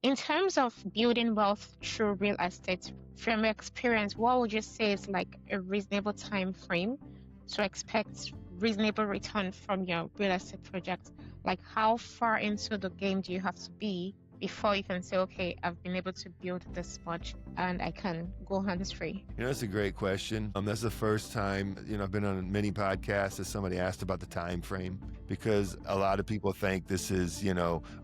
In terms of building wealth through real estate, from your experience, what would you say is like a reasonable time frame to expect reasonable return from your real estate project? Like, how far into the game do you have to be before you can say, okay, I've been able to build this much and I can go hands free? That's a great question. That's the first time, I've been on many podcasts that somebody asked about the time frame, because a lot of people think this is,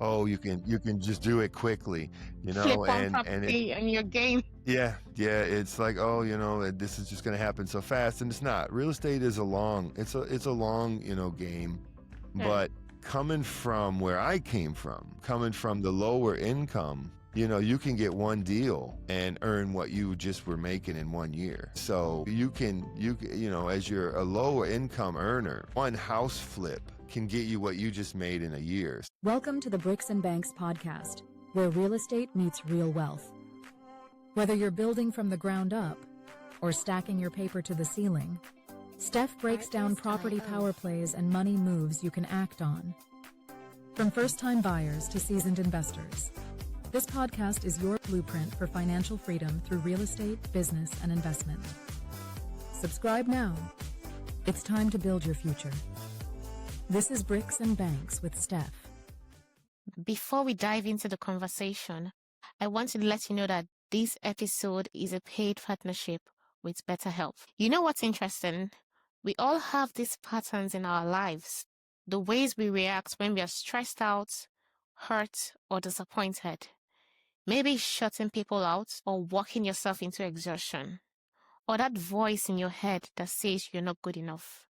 oh, you can just do it quickly, Flip one and it, property and your game. yeah, it's like, oh, this is just going to happen so fast, and it's not. Real estate is a long game, Yeah. but coming from where I came from, coming from the lower income, you can get one deal and earn what you just were making in 1 year. So you can, as you're a lower income earner, one house flip can get you what you just made in a year. Welcome to the Bricks and Banks podcast, where real estate meets real wealth. Whether you're building from the ground up or stacking your paper to the ceiling, Steph breaks down property power plays and money moves you can act on. From first-time buyers to seasoned investors, this podcast is your blueprint for financial freedom through real estate, business, and investment. Subscribe now. It's time to build your future. This is Bricks and Banks with Steph. Before we dive into the conversation, I want to let you know that this episode is a paid partnership with BetterHelp. You know what's interesting? We all have these patterns in our lives. The ways we react when we are stressed out, hurt, or disappointed. Maybe shutting people out or walking yourself into exhaustion. Or that voice in your head that says you're not good enough.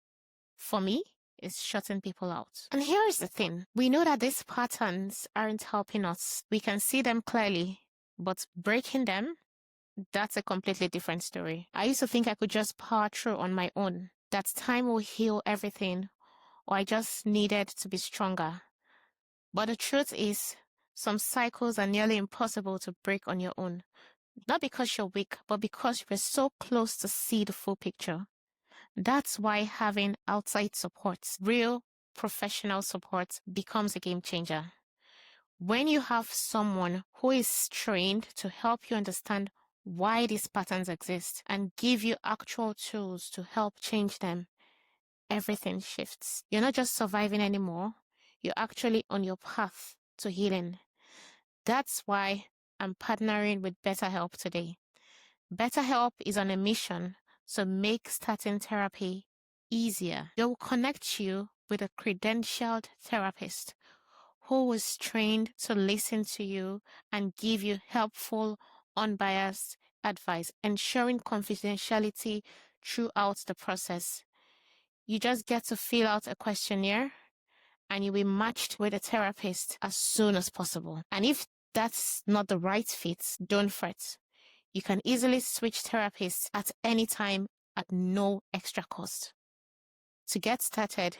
For me, it's shutting people out. And here is the thing. We know that these patterns aren't helping us. We can see them clearly, but breaking them, that's a completely different story. I used to think I could just power through on my own, that time will heal everything, or I just needed to be stronger. But the truth is, some cycles are nearly impossible to break on your own. Not because you're weak, but because you're so close to see the full picture. That's why having outside support, real professional support, becomes a game changer. When you have someone who is trained to help you understand why these patterns exist and give you actual tools to help change them, everything shifts. You're not just surviving anymore, you're actually on your path to healing. That's why I'm partnering with BetterHelp today. BetterHelp is on a mission to make starting therapy easier. They will connect you with a credentialed therapist who is trained to listen to you and give you helpful, unbiased advice, ensuring confidentiality throughout the process. You just get to fill out a questionnaire and you'll be matched with a therapist as soon as possible. And if that's not the right fit, don't fret. You can easily switch therapists at any time at no extra cost. To get started,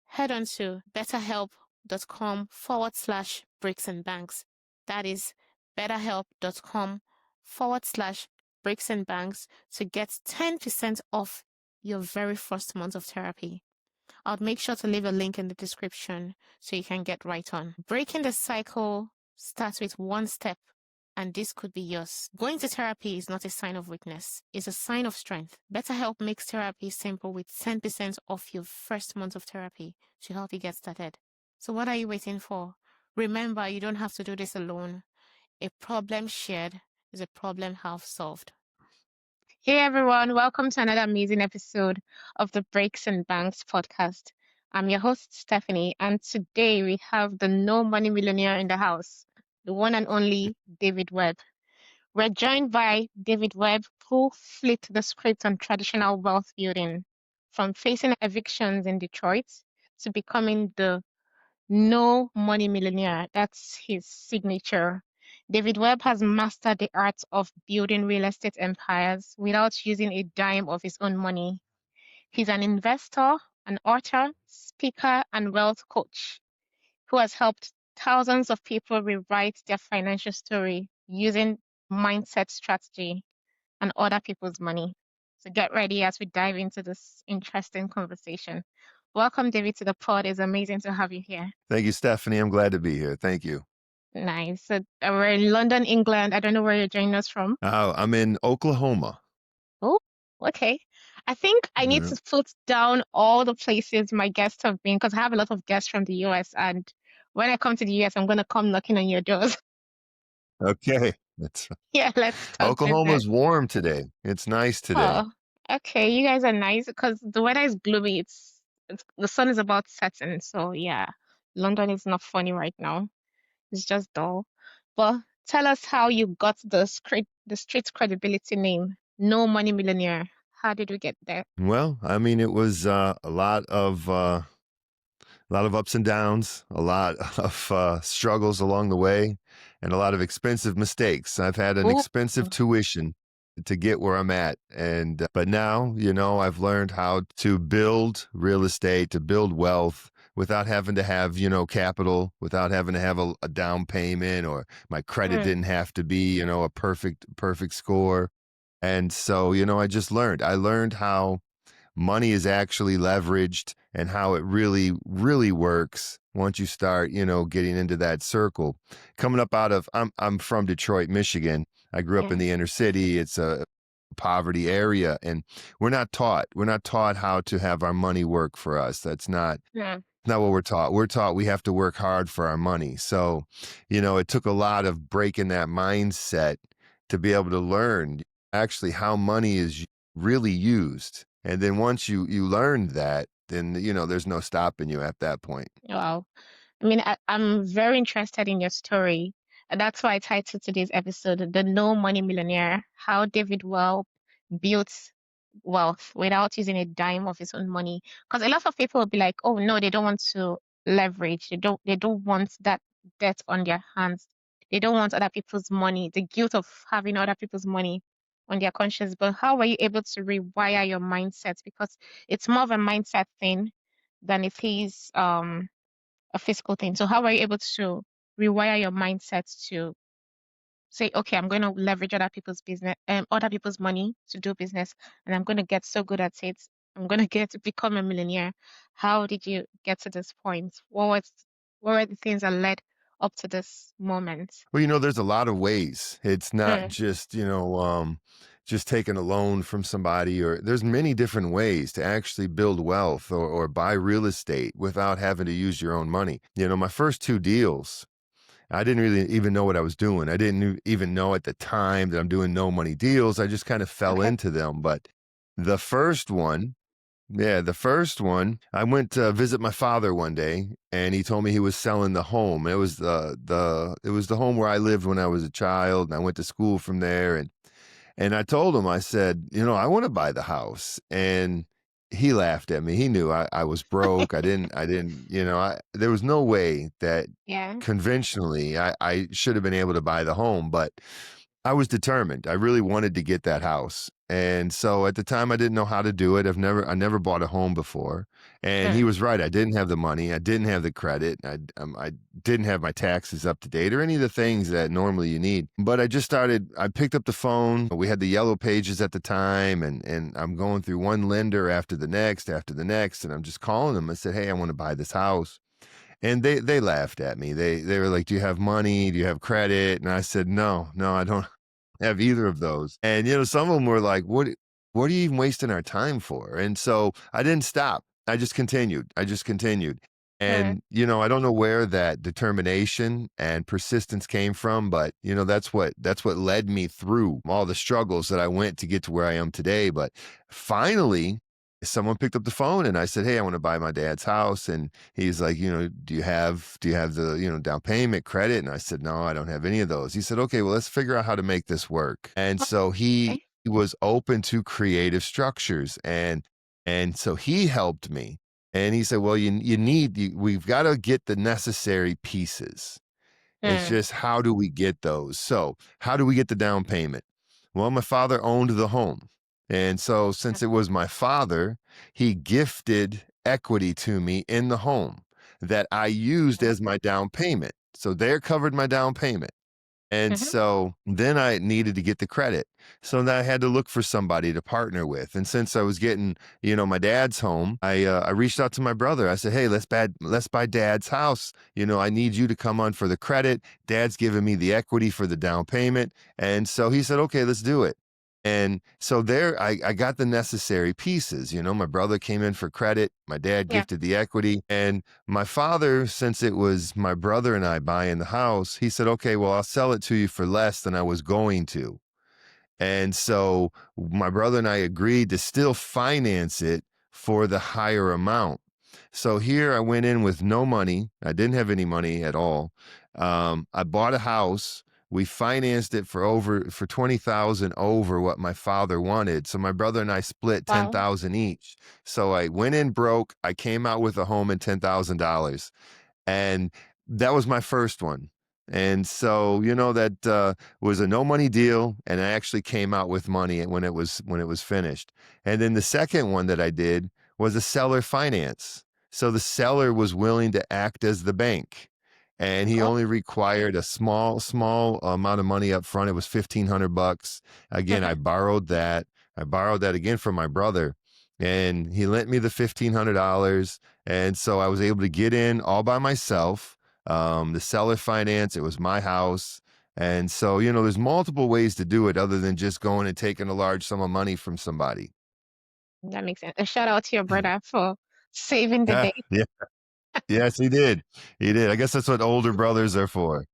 head on to betterhelp.com/bricks and banks. That is betterhelp.com/bricks and banks to get 10% off your very first month of therapy. I'll make sure to leave a link in the description so you can get right on. Breaking the cycle starts with one step, and this could be yours. Going to therapy is not a sign of weakness. It's a sign of strength. BetterHelp makes therapy simple with 10% off your first month of therapy to help you get started. So what are you waiting for? Remember, you don't have to do this alone. A problem shared is a problem half solved. Hey everyone, welcome to another amazing episode of the Breaks and Banks podcast. I'm your host, Stephanie, and today we have the No Money Millionaire in the house, the one and only David Webb. We're joined by David Webb, who flipped the script on traditional wealth building, from facing evictions in Detroit to becoming the No Money Millionaire. That's his signature. David Webb has mastered the art of building real estate empires without using a dime of his own money. He's an investor, an author, speaker, and wealth coach who has helped thousands of people rewrite their financial story using mindset strategy and other people's money. So get ready as we dive into this interesting conversation. Welcome, David, to the pod. It's amazing to have you here. Thank you, Stephanie. I'm glad to be here. Thank you. Nice. So we're in London, England. I don't know where you're joining us from. Oh, I'm in Oklahoma. Oh, okay. I think I need Yeah. to put down all the places my guests have been because I have a lot of guests from the US. And when I come to the US, I'm going to come knocking on your doors. Okay. That's Yeah, let's talk business. Oklahoma's warm today. It's nice today. Oh, okay. You guys are nice because the weather is gloomy. It's the sun is about setting. So yeah, London is not funny right now. It's just dull. But tell us how you got the street credibility name, No Money Millionaire. How did we get there? Well, I mean, it was a lot of ups and downs, a lot of struggles along the way, and a lot of expensive mistakes. I've had an Oh, expensive tuition to get where I'm at. And, but now, I've learned how to build real estate, to build wealth without having to have, capital, without having to have a down payment, or my credit mm, didn't have to be, a perfect score. And so, I learned how money is actually leveraged and how it really, really works once you start, getting into that circle. Coming up out of, I'm from Detroit, Michigan. I grew up in yeah, the inner city. It's a poverty area, and we're not taught how to have our money work for us. That's yeah, not what we're taught. We're taught we have to work hard for our money. So, it took a lot of breaking that mindset to be able to learn actually how money is really used. And then once you learned that, then there's no stopping you at that point. wow. I mean, I'm very interested in your story. And that's why I titled today's episode, The No Money Millionaire, How David Webb Built Wealth Without Using a Dime of His Own Money. Because a lot of people will be like, oh no, they don't want to leverage. They don't want that debt on their hands. They don't want other people's money, the guilt of having other people's money on their conscience. But how were you able to rewire your mindset? Because it's more of a mindset thing than it is a physical thing. So how are you able to rewire your mindset to say, okay, I'm going to leverage other people's business, other people's money to do business, and I'm going to get so good at it. I'm going to get to become a millionaire. How did you get to this point? What were the things that led up to this moment? Well, there's a lot of ways. It's not Mm, just, just taking a loan from somebody, or there's many different ways to actually build wealth, or buy real estate without having to use your own money. My first two deals, I didn't really even know what I was doing. I didn't even know at the time that I'm doing no money deals. I just kind of fell okay. into them. But the first one, yeah, the first one, I went to visit my father one day, and he told me he was selling the home. It was the home where I lived when I was a child, and I went to school from there. And I told him, I said, I want to buy the house. And he laughed at me. He knew I was broke. I didn't, there was no way that Yeah. conventionally I should have been able to buy the home, but I was determined. I really wanted to get that house. And so at the time I didn't know how to do it. I never bought a home before. And he Mm, was right. I didn't have the money. I didn't have the credit. I didn't have my taxes up to date or any of the things that normally you need. But I picked up the phone. We had the yellow pages at the time, and I'm going through one lender after the next, and I'm just calling them. I said, "Hey, I want to buy this house." And they laughed at me. They were like, "Do you have money? Do you have credit?" And I said, No, I don't have either of those. And some of them were like, what are you even wasting our time for?" And so I didn't stop. I just continued. mm, And I don't know where that determination and persistence came from, but that's what led me through all the struggles that I went to get to where I am today. But finally, someone picked up the phone, and I said, "Hey, I want to buy my dad's house." And he's like, do you have the, down payment, credit? And I said, "No, I don't have any of those." He said, "Okay, well, let's figure out how to make this work." And so he okay. was open to creative structures, and so he helped me. And he said, "Well, we've got to get the necessary pieces. It's Mm, just, how do we get those? So how do we get the down payment?" Well, my father owned the home. And so since it was my father, he gifted equity to me in the home that I used mm, as my down payment. So there covered my down payment. And Mm-hmm. so then I needed to get the credit. So then I had to look for somebody to partner with. And since I was getting, my dad's home, I reached out to my brother. I said, "Hey, let's buy dad's house. I need you to come on for the credit. Dad's giving me the equity for the down payment." And so he said, "Okay, let's do it." And so there, I got the necessary pieces. My brother came in for credit. My dad Yeah. gifted the equity. And my father, since it was my brother and I buying the house, he said, "Okay, well, I'll sell it to you for less than I was going to." And so my brother and I agreed to still finance it for the higher amount. So here I went in with no money. I didn't have any money at all. I bought a house. We financed it for 20,000 over what my father wanted. So my brother and I split Wow. 10,000 each. So I went in broke. I came out with a home and $10,000. And that was my first one. And so, that was a no money deal, and I actually came out with money when it was finished. And then the second one that I did was a seller finance. So the seller was willing to act as the bank, and he Oh. only required a small amount of money up front. It was $1,500. Again, Mm-hmm. I borrowed that. I borrowed that again from my brother, and he lent me the $1,500. And so I was able to get in all by myself. The seller finance, it was my house. And so, there's multiple ways to do it other than just going and taking a large sum of money from somebody. That makes sense. A shout out to your brother for saving the Yeah, day. yeah. Yes, he did. He did. I guess that's what older brothers are for.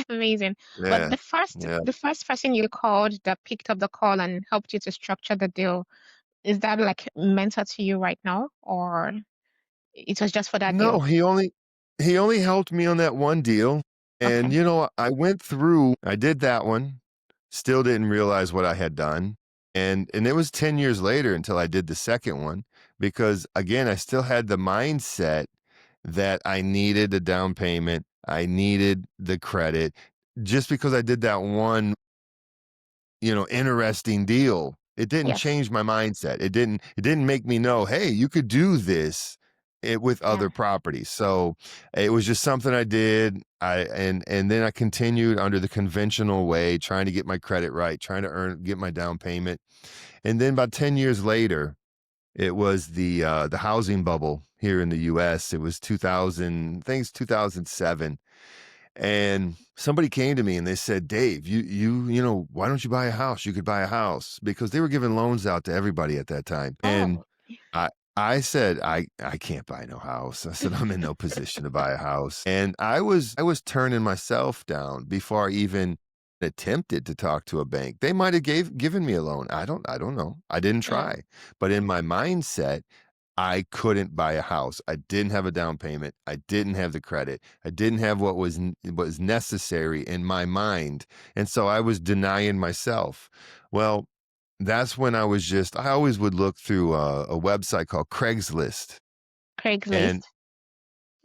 Amazing. But Yeah. the first Yeah. the first person you called that picked up the call and helped you to structure the deal, is that like mentor to you right now, or it was just for that No, deal? he only helped me on that one deal. And Okay. I did that one, still didn't realize what I had done. And it was 10 years later until I did the second one because again, I still had the mindset that I needed a down payment. I needed the credit. Just because I did that one, interesting deal, it didn't Yes. change my mindset. It didn't make me know, hey, you could do this with Yeah. other properties. So it was just something I did. And then I continued under the conventional way, trying to get my credit right, trying to get my down payment. And then about 10 years later, it was the housing bubble here in the US. It was 2000, things 2007. And somebody came to me and they said, "Dave, why don't you buy a house? You could buy a house," because they were giving loans out to everybody at that time. And Oh. I I said, I can't buy no house. I said, I'm in no position to buy a house. And I was turning myself down before I even attempted to talk to a bank. They might have given me a loan. I don't know. I didn't Mm. try. But in my mindset, I couldn't buy a house. I didn't have a down payment. I didn't have the credit. I didn't have what was necessary in my mind. And so I was denying myself. Well, that's when I always would look through a website called Craigslist. And Craigslist.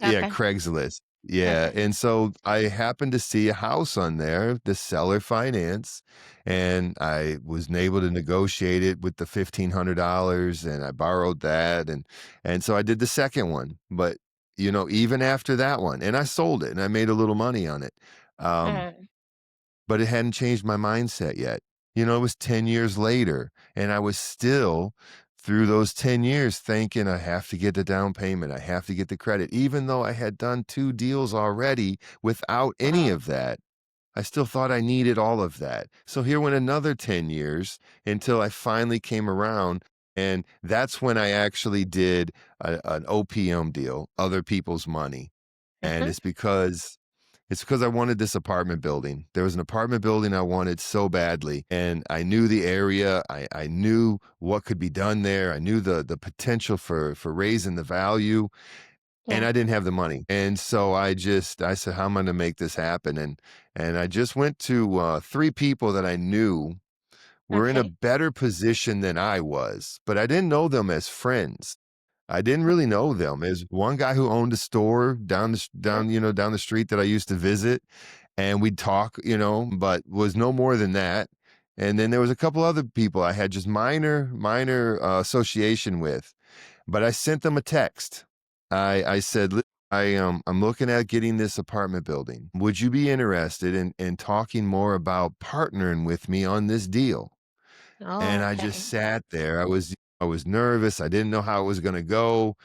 yeah, Okay. Craigslist. Yeah. Okay. And so I happened to see a house on there, the seller finance, and I was able to negotiate it with the $1,500 and I borrowed that. And so I did the second one. But, even after that one, and I sold it and I made a little money on it. Um, Mm. but it hadn't changed my mindset yet. It was 10 years later, and I was still through those 10 years thinking I have to get the down payment. I have to get the credit. Even though I had done 2 deals already without any Wow. of that, I still thought I needed all of that. So here went another 10 years until I finally came around, and that's when I actually did an OPM deal, other people's money. And Mm-hmm. it's because I wanted this apartment building. There was an apartment building I wanted so badly, and I knew the area. I knew what could be done there. I knew the potential for raising the value, and Yeah. I didn't have the money. And so I said, "How am I gonna make this happen?" And I just went to 3 people that I knew were in a Okay. better position than I was, but I didn't know them as friends. I didn't really know them. There's one guy who owned a store Mm. down the street that I used to visit, and we'd talk, but was no more than that. And then there was a couple other people I had just minor association with, but I sent them a text. I said, I'm looking at getting this apartment building. Would you be interested in talking more about partnering with me on this deal?" Oh, And I just okay. sat there. I was nervous. I didn't know how it was gonna go,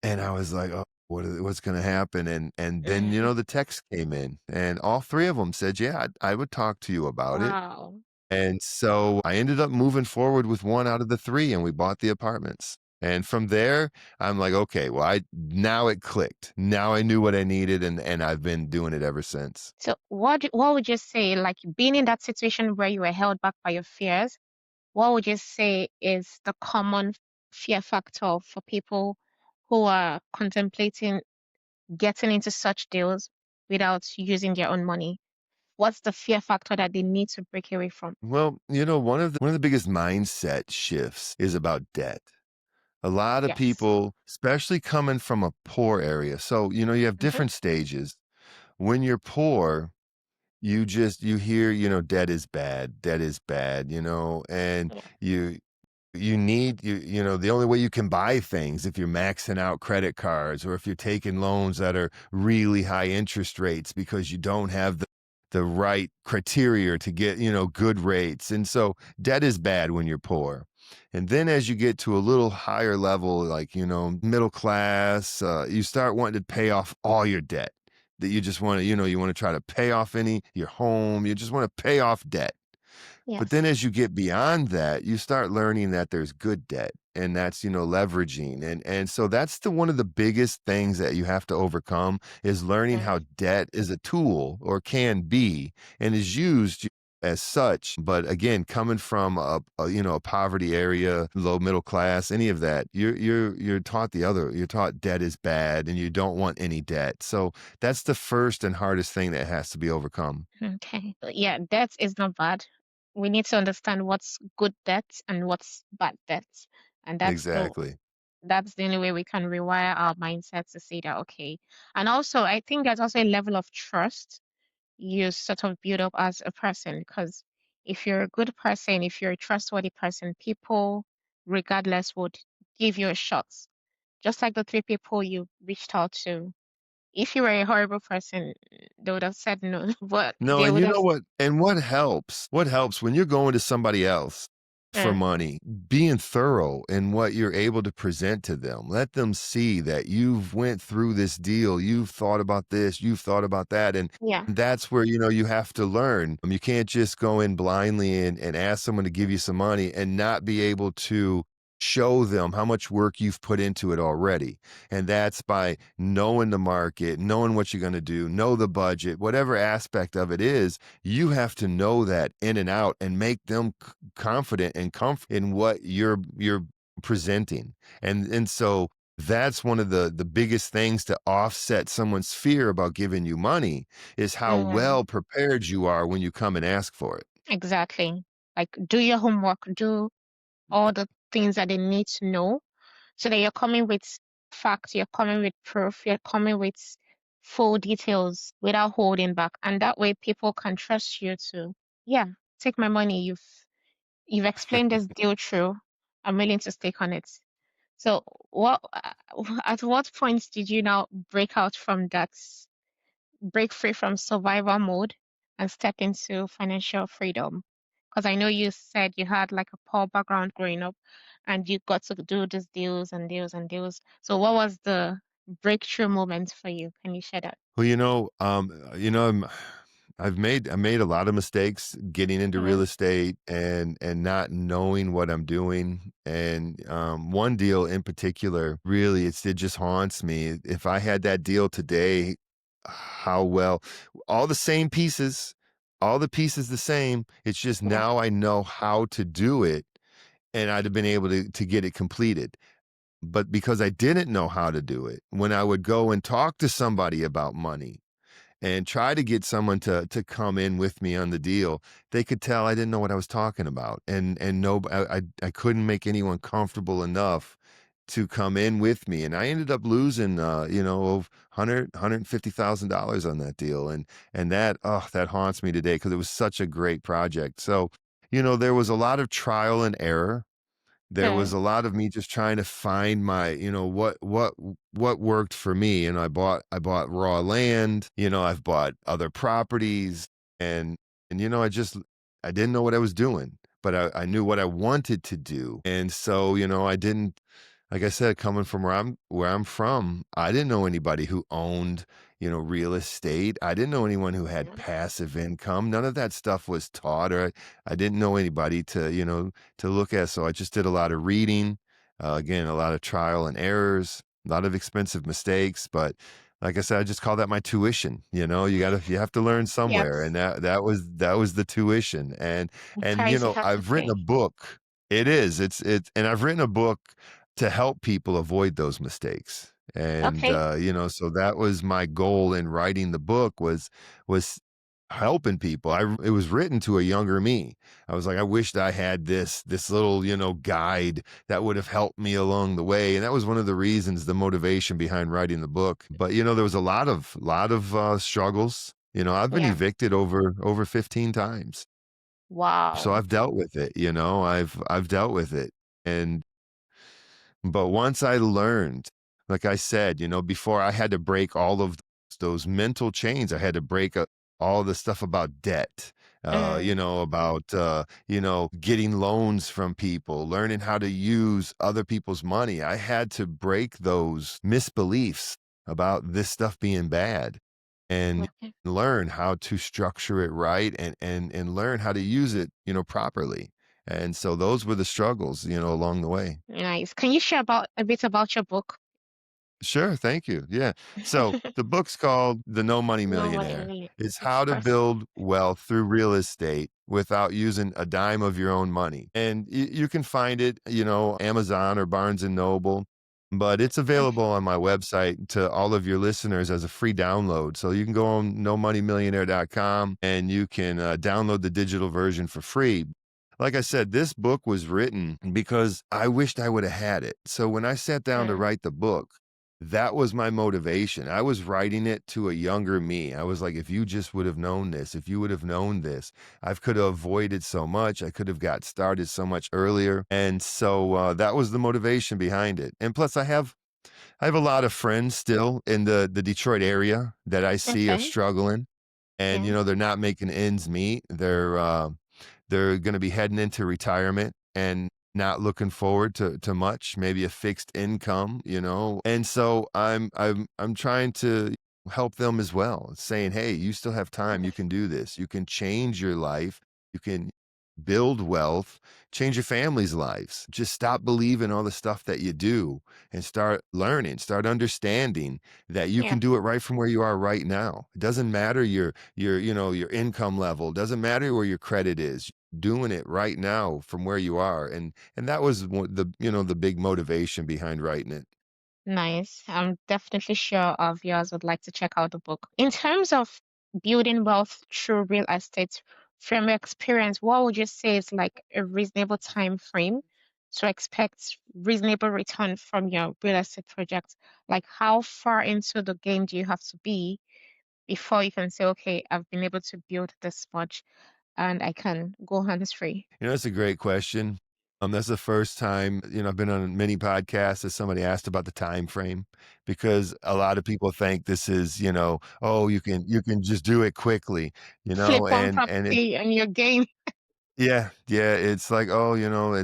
and I was like, "Oh, what's gonna happen?" And then, Mm. the text came in, and all 3 of them said, "Yeah, I would talk to you about it." Wow. And so I ended up moving forward with 1 out of the 3, and we bought the apartments. And from there, I'm like, "Okay, well, I now it clicked. Now I knew what I needed, and I've been doing it ever since." So what would you say, like being in that situation where you were held back by your fears, what would you say is the common fear factor for people who are contemplating getting into such deals without using their own money? What's the fear factor that they need to break away from? Well, one of the biggest mindset shifts is about debt. A lot of Yes. people, especially coming from a poor area, so, you have Hmm. different stages. When you're poor, you hear, debt is bad, and Yeah. you need the only way you can buy things if you're maxing out credit cards or if you're taking loans that are really high interest rates because you don't have the right criteria to get, good rates. And so debt is bad when you're poor. And then as you get to a little higher level, like, middle class, you start wanting to pay off all your debt that you just want to, you want to try to pay off your home. You just want to pay off debt. But then Yes. as you get beyond that, you start learning that there's good debt, and that's, leveraging. And so that's one of the biggest things that you have to overcome is learning Mm. how debt is a tool or can be and is used as such. But again, coming from a poverty area, low middle class, any of that, you're taught you're taught debt is bad and you don't want any debt. So that's the first and hardest thing that has to be overcome. Okay. Yeah, debt is not bad. We need to understand what's good debt and what's bad debt. And Exactly. that's the only way we can rewire our mindset to say that, okay. And also, I think there's also a level of trust you sort of build up as a person, because if you're a good person, if you're a trustworthy person, people, regardless, would give you a shot. Just like the 3 people you reached out to. If you were a horrible person, they would have said no, but No, they and would you have. know what? And what helps when you're going to somebody else for Mm, money, being thorough in what you're able to present to them. Let them see that you've went through this deal, you've thought about this, you've thought about that, and yeah. that's where, you have to learn. You can't just go in blindly and ask someone to give you some money and not be able to show them how much work you've put into it already. And that's by knowing the market, knowing what you're going to do, know the budget, whatever aspect of it is, you have to know that in and out and make them confident and comfort in what you're presenting. And so that's one of the biggest things to offset someone's fear about giving you money is how Mm, well prepared you are when you come and ask for it. exactly. Like, do your homework, do all the things that they need to know so that you're coming with facts, you're coming with proof, you're coming with full details without holding back. And that way people can trust you to, yeah, take my money. You've explained this deal through. I'm willing to stake on it. So what at what point did you now break out from that, break free from survival mode and step into financial freedom? Because I know you said you had like a poor background growing up and you got to do these deals and deals and deals. So what was the breakthrough moment for you? Can you share that? Well, I made a lot of mistakes getting into real Mm, estate and not knowing what I'm doing. And one deal in particular, really, it just haunts me. If I had that deal today, how well, all the same pieces, all the pieces the same. It's just yeah. now I know how to do it, and I'd have been able to get it completed. But because I didn't know how to do it, when I would go and talk to somebody about money and try to get someone to come in with me on the deal, they could tell I didn't know what I was talking about, and no, I couldn't make anyone comfortable enough to come in with me, and I ended up losing, of $150,000 on that deal, and that haunts me today because it was such a great project. So, there was a lot of trial and error there was a lot of me just trying to find my, what worked for me. And I bought raw land, I've bought other properties, and I didn't know what I was doing, but I knew what I wanted to do. And so, I didn't, like I said, coming from where I'm from, I didn't know anybody who owned, real estate. I didn't know anyone who had passive income. None of that stuff was taught, or I didn't know anybody to look at. So I just did a lot of reading, again, a lot of trial and errors, a lot of expensive mistakes. But like I said, I just call that my tuition. You have to learn somewhere, Yes. and that was the tuition. And Price you have to I've written pay. a book. It is. And I've written a book to help people avoid those mistakes. And Okay. so that was my goal in writing the book, was helping people. It was written to a younger me. I was like, I wished I had this little, guide that would have helped me along the way. And that was one of the reasons, the motivation behind writing the book. But there was a lot of struggles. I've been Yeah. evicted over 15 times. So Wow. I've dealt with it, I've dealt with it. And but once I learned, like I said, before, I had to break all of those mental chains. I had to break all the stuff about debt, Mm. about, getting loans from people, learning how to use other people's money. I had to break those misbeliefs about this stuff being bad, and Okay. learn how to structure it right, and learn how to use it, properly. And so those were the struggles, along the way. Nice. Can you share about a bit about your book? Sure, thank you. Yeah. So the book's called The No Money No Money Millionaire. Millionaire. It's It's how to perfect. build wealth through real estate without using a dime of your own money. And you can find it, Amazon or Barnes and Noble, but it's available on my website to all of your listeners as a free download. So you can go on nomoneymillionaire.com, and you can download the digital version for free. Like I said, this book was written because I wished I would have had it. So when I sat down to Mm. write the book, that was my motivation. I was writing it to a younger me. I was like, if you just would have known this, if you would have known this, I could have avoided so much. I could have got started so much earlier. And so that was the motivation behind it. And plus, I have a lot of friends still in the Detroit area that I see are Okay. struggling, and Yeah. they're not making ends meet. They're going to be heading into retirement and not looking forward to much, maybe a fixed income. And so I'm trying to help them as well, saying, hey, you still have time. You can do this. You can change your life. You can build wealth, change your family's lives. Just stop believing all the stuff that you do, and start learning, start understanding that you Yeah. can do it right from where you are right now. It doesn't matter your income level, it doesn't matter where your credit is. Doing it right now from where you are. And that was the big motivation behind writing it. Nice. I'm definitely sure our viewers would like to check out the book. In terms of building wealth through real estate, from your experience, what would you say is like a reasonable time frame to expect reasonable return from your real estate project? Like how far into the game do you have to be before you can say, okay, I've been able to build this much and I can go hands free? That's a great question. That's the first time, I've been on many podcasts that somebody asked about the time frame, because a lot of people think this is, oh, you can just do it quickly, Flip one and it property and you're game. yeah, yeah, it's like, oh,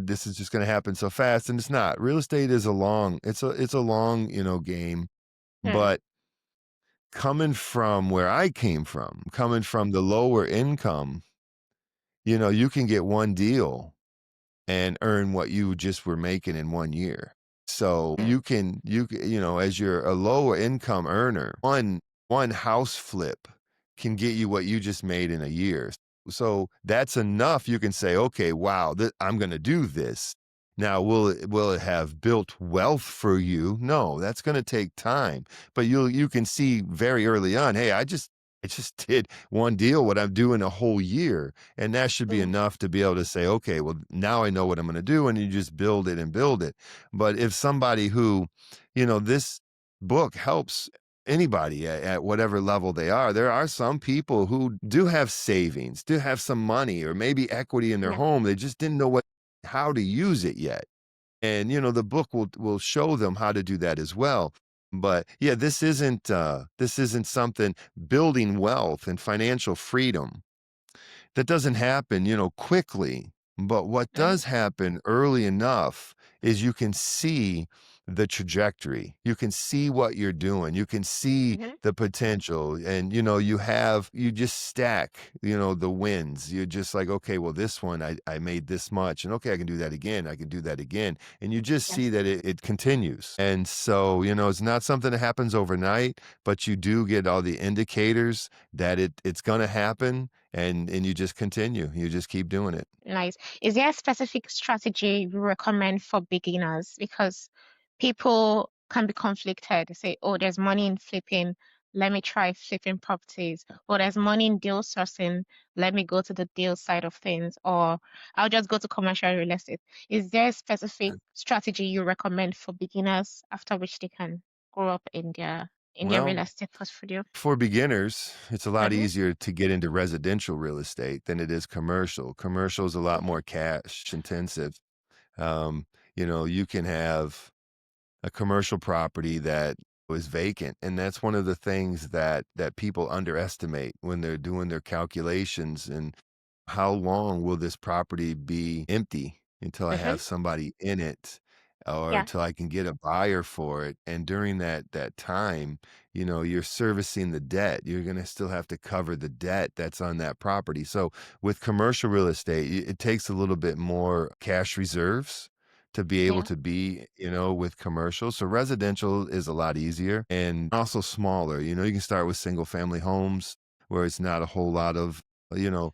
this is just going to happen so fast, and it's not. Real estate is it's a long, game, Hmm. but coming from where I came from, coming from the lower income, you can get one deal and earn what you just were making in 1 year. So Hmm. as you're a lower income earner, one house flip can get you what you just made in a year. So that's enough. You can say, okay, wow, I'm going to do this. Now, will it have built wealth for you? No, that's going to take time. But you can see very early on, hey, I just did one deal, what I'm doing a whole year. And that should be Hmm. enough to be able to say, okay, well, now I know what I'm going to do. And you just build it and build it. But if somebody who, this book helps anybody at whatever level they are, there are some people who do have savings, do have some money, or maybe equity in their Yeah. home. They just didn't know how to use it yet. And, the book will show them how to do that as well. But yeah, this isn't something building wealth and financial freedom that doesn't happen, quickly. But what Mhm. does happen early enough is you can see the trajectory. You can see what you're doing. You can see Mhm. the potential. And, you just stack, the wins. You're just like, okay, well, this one, I made this much. And okay, I can do that again. I can do that again. And you just see Yes. that it continues. And so, it's not something that happens overnight, but you do get all the indicators that it's going to happen, and you just continue. You just keep doing it. Nice. Is there a specific strategy you recommend for beginners? Because people can be conflicted. They say, oh, there's money in flipping. Let me try flipping properties. Or there's money in deal sourcing. Let me go to the deal side of things. Or I'll just go to commercial real estate. Is there a specific strategy you recommend for beginners after which they can grow up in their real Well, estate portfolio? for beginners, it's a lot Mm-hmm. easier to get into residential real estate than it is commercial. Commercial is a lot Okay. more cash intensive. Um, you can have a commercial property that was vacant, and that's one of the things that people underestimate when they're doing their calculations. And how long will this property be empty until I Mm-hmm. have somebody in it, or Yeah. until I can get a buyer for it? And during that time, you're servicing the debt. You're going to still have to cover the debt that's on that property. So with commercial real estate, it takes a little bit more cash reserves to be able Yeah. to be, with commercial. So residential is a lot easier and also smaller. You can start with single family homes where it's not a whole lot of,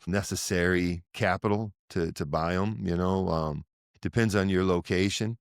necessary capital to buy them. Depends on your location.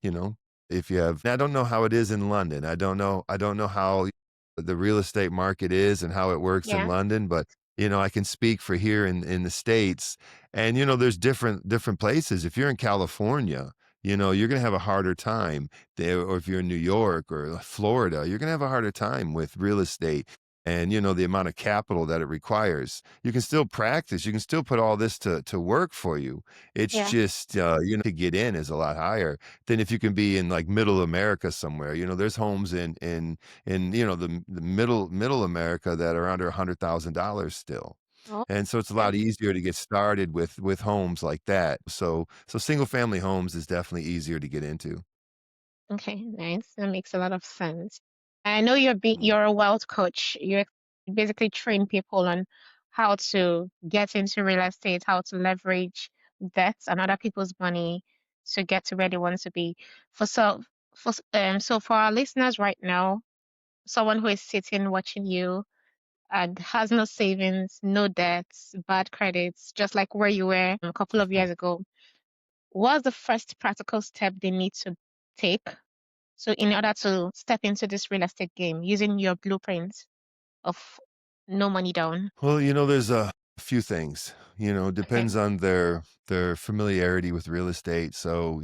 If you have, I don't know how it is in London. I don't know how the real estate market is and how it works in Yeah. London, but I can speak for here in the States. And there's different places. If you're in California, you're going to have a harder time there. Or if you're in New York or Florida, you're going to have a harder time with real estate and, the amount of capital that it requires. You can still practice. You can still put all this to work for you. It's Yeah. just, to get in is a lot higher than if you can be in like middle America somewhere. There's homes in, the middle America that are under $100,000 still. Oh, And so it's a okay. lot easier to get started with homes like that. So single family homes is definitely easier to get into. Okay, nice. That makes a lot of sense. I know Mm. you're a wealth coach. You basically train people on how to get into real estate, how to leverage debts and other people's money to get to where they want to be. For so so for our listeners right now, someone who is sitting watching you and has no savings, no debts, bad credits, just like where you were a couple of years ago, what's the first practical step they need to take? So in order to step into this real estate game using your blueprint of no money down. Well, there's a few things. Okay. Depends on their familiarity with real estate. So,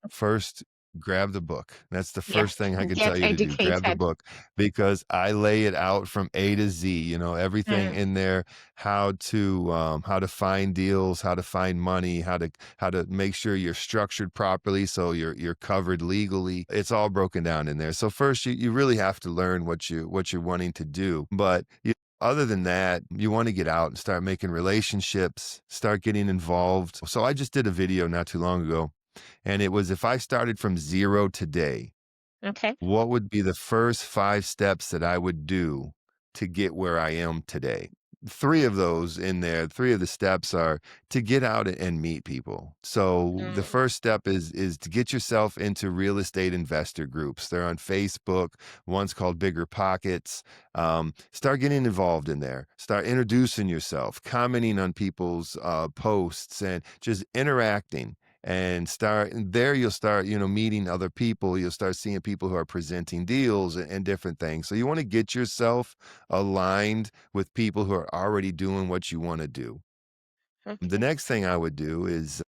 first grab the book. That's the Yes. first thing I can tell Get you to do. Grab the educated. book because I lay it out from A to Z, everything Mm, in there, how to find deals, how to find money, how to make sure you're structured properly so you're covered legally. It's all broken down in there. So first you really have to learn what you're wanting to do. But other than that, you want to get out and start making relationships, start getting involved. So I just did a video not too long ago, and it was if I started from zero today, okay. what would be the first 5 steps that I would do to get where I am today? 3 of those in there, 3 of the steps are to get out and meet people. So, the Mm, first step is to get yourself into real estate investor groups. They're on Facebook, one's called Bigger Pockets. Start getting involved in there. Start introducing yourself, commenting on people's, posts, and just interacting and there you'll start meeting other people. You'll start seeing people who are presenting deals and different things. So you want to get yourself aligned with people who are already doing what you want to do. The okay. next thing I would do is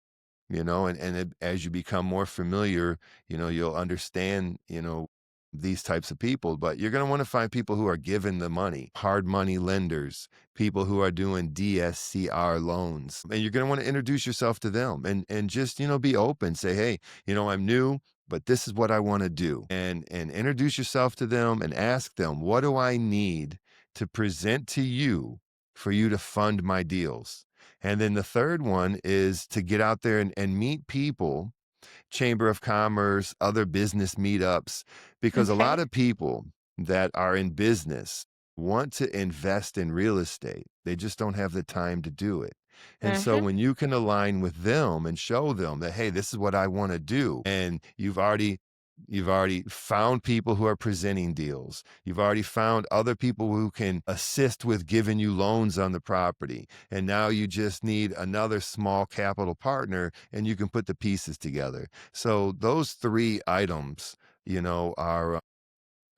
as you become more familiar, you'll understand, these types of people, but you're going to want to find people who are giving the money, hard money lenders, people who are doing DSCR loans. And you're going to want to introduce yourself to them and just, be open, say, hey, I'm new. but this is what I want to do. And introduce yourself to them and ask them, what do I need to present to you for you to fund my deals? And then the third one is to get out there and meet people, Chamber of Commerce, other business meetups, because a Okay. lot of people that are in business want to invest in real estate. They just don't have the time to do it. And so Mm-hmm. when you can align with them and show them that, hey, this is what I want to do, and you've already found people who are presenting deals. You've already found other people who can assist with giving you loans on the property. And now you just need another small capital partner and you can put the pieces together. So those three items,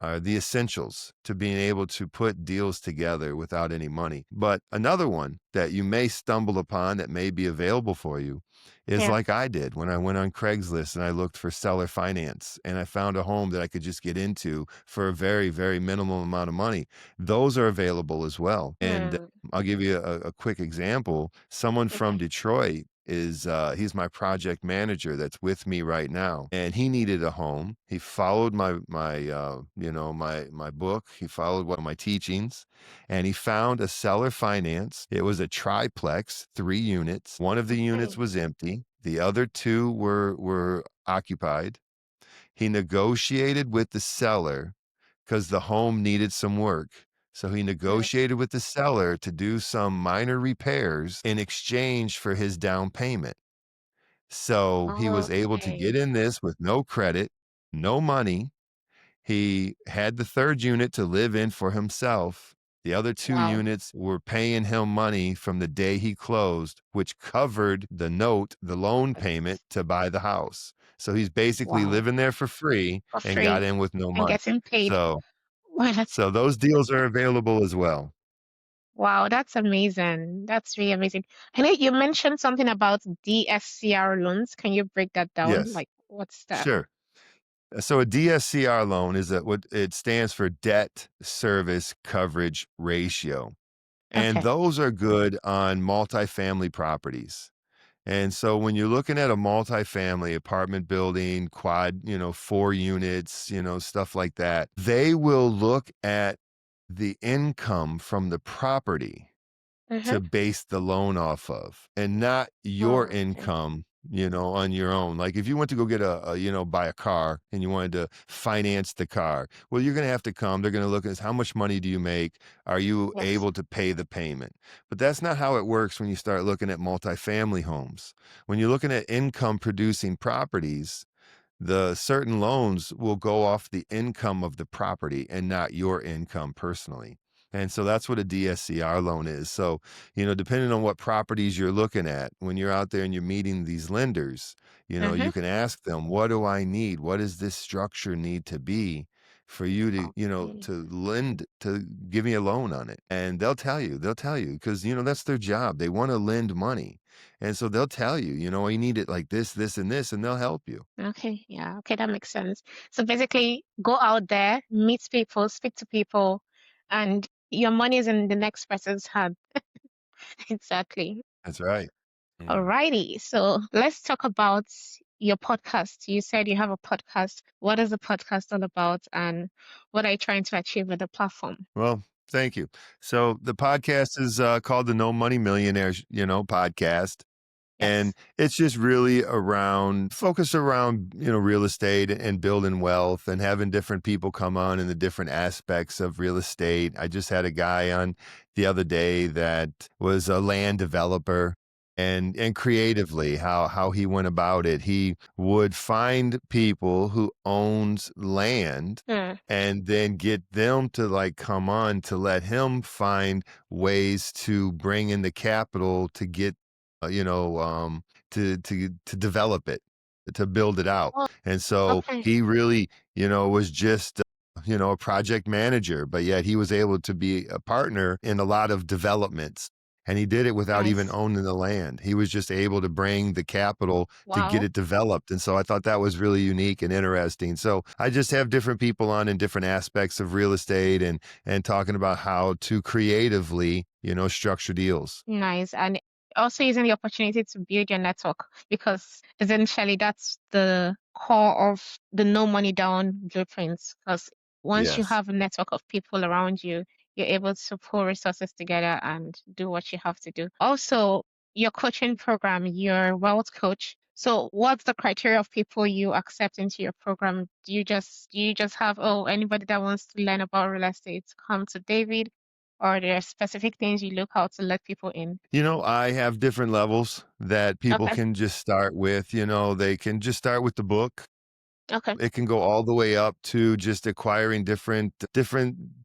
are the essentials to being able to put deals together without any money. But another one that you may stumble upon that may be available for you is Yeah. like I did when I went on Craigslist and I looked for seller finance and I found a home that I could just get into for a very, very minimal amount of money. Those are available as well. And Mm. I'll give you a quick example. Someone from Okay. Detroit he's my project manager that's with me right now, and he needed a home. He followed my book. He followed one of my teachings, and he found a seller finance. It was a triplex, 3 units. One of the units Okay. was empty. The other two were occupied. He negotiated with the seller because the home needed some work. So he Mm. negotiated with the seller to do some minor repairs in exchange for his down payment. So he was able to Okay. get in this with no credit, no money. He had the third unit to live in for himself. The other two Wow. units were paying him money from the day he closed, which covered the note, the loan payment That's- to buy the house. So he's basically Wow. living there for free For and got free in with no and money. getting paid. So Wow, so those deals are available as well. wow, that's amazing. That's really amazing. I know you mentioned something about DSCR loans. Can you break that down? Yes, Like, what's that? sure. So a DSCR loan is what it stands for, debt service coverage ratio. And Okay. those are good on multifamily properties. And so when you're looking at a multifamily apartment building, quad, 4 units, stuff like that, they will look at the income from the property Mm-hmm. to base the loan off of, and not your Oh, okay. income, on your own. Like if you went to go get buy a car and you wanted to finance the car, well, you're going to have to come. They're going to look at how much money do you make? Are you Yes. able to pay the payment? But that's not how it works when you start looking at multifamily homes. When you're looking at income producing properties, the certain loans will go off the income of the property and not your income personally. And so that's what a DSCR loan is. So, depending on what properties you're looking at, when you're out there and you're meeting these lenders, Mm-hmm. you can ask them, what do I need? What does this structure need to be for you to, Okay. to lend, to give me a loan on it? And they'll tell you because, that's their job. They want to lend money. And so they'll tell you, you need it like this, and this, and they'll help you. Okay. Yeah. Okay. That makes sense. So basically, go out there, meet people, speak to people, and your money is in the next person's hand. Exactly. That's right. Mhm. Alrighty. So let's talk about your podcast. You said you have a podcast. What is the podcast all about, and what are you trying to achieve with the platform? Well, thank you. So the podcast is called the No Money Millionaire, podcast. And Yes. it's just really focus around, real estate and building wealth and having different people come on in the different aspects of real estate. I just had a guy on the other day that was a land developer, and creatively how he went about it. He would find people who owns land Hmm. and then get them to like come on to let him find ways to bring in the capital to get uh, you know, um, to develop it, to build it out. Oh, And so okay. he really, was just, a project manager, but yet he was able to be a partner in a lot of developments. And he did it without even Nice. owning the land. He was just able to bring the capital to get Wow. it developed. And so I thought that was really unique and interesting. So I just have different people on in different aspects of real estate and talking about how to creatively, structure deals. Nice. And also using the opportunity to build your network, because essentially that's the core of the no money down blueprints. Because once you Yes. have a network of people around you, you're able to pull resources together and do what you have to do. Also, your coaching program, your wealth coach. So what's the criteria of people you accept into your program? Do you just have, oh, anybody that wants to learn about real estate, come to David, or there are specific things you look out to let people in? I have different levels that people Okay. can just start with. They can just start with the book. Okay. It can go all the way up to just acquiring different